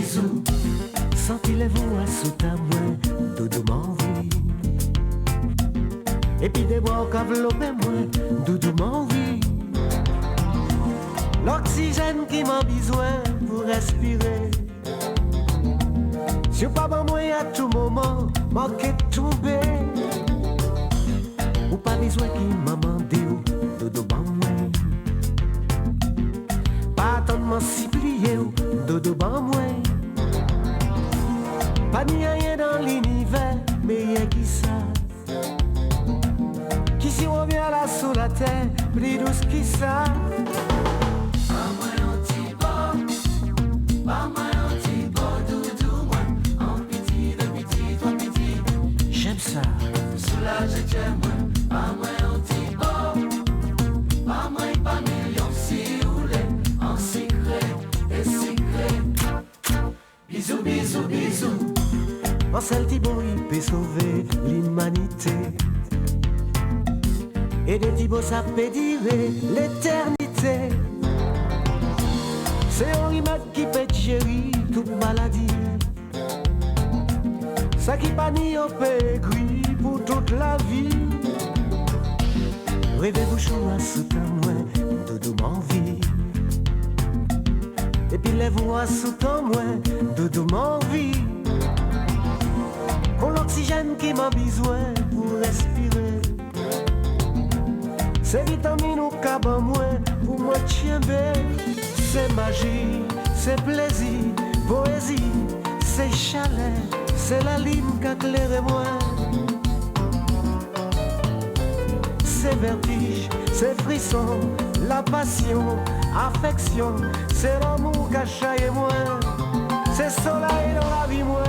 bisou. Senti les voix sous ta main, doudou m'envie. Et puis des bras qu'enveloppent moi, doudou m'envie. L'oxygène qui m'a besoin pour respirer. Si pas bon moi à tout moment, manquer de tomber. Ou pas besoin qui m'a demandé, doudou m'envie. Pas tant de m'en dodo ban moi. Pas ni rien dans l'univers, mais y'a qui ça. Qui si revient là sous la terre, plus douce qui ça. Pas moi un petit bon doudou moi. En petit, le petit, toi petit. J'aime ça. Soulage j'aime moi. Pas moi un petit bon. Pas moi pas million si roulé. En secret et secret. Bisous, bisous, bisous. En seul Thibaut, il peut sauver l'humanité. Et de Thibaut, ça peut durer l'éternité. C'est un remède qui peut gérer toute maladie. Ça qui pannie au pégui pour toute la vie. Rêvez-vous chaud à sous ta main, doudou m'envie. Et puis lève-vous à sous ton main, doudou m'envie. Pour l'oxygène qui m'a besoin pour respirer. C'est vitamine ou cabane moins pour moi tiens belle. C'est magie, c'est plaisir, poésie, c'est chaleur, c'est la ligne qui éclaire moi. C'est vertige, c'est frisson, la passion, affection, c'est l'amour qui a chaillé moi. C'est soleil dans la vie moi.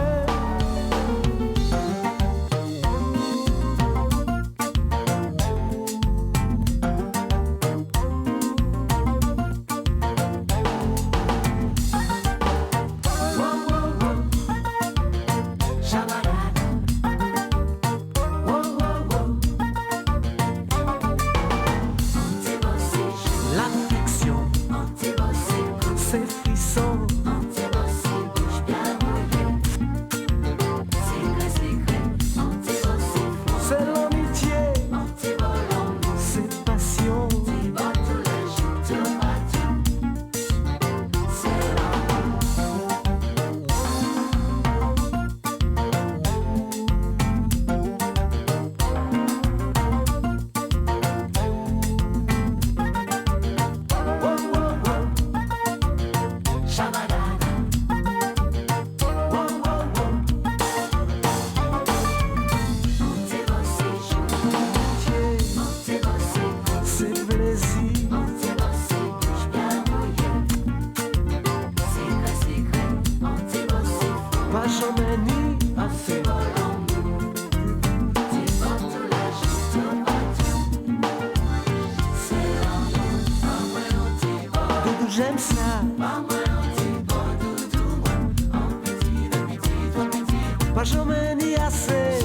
J'aime ça. Pas jamais ni assez.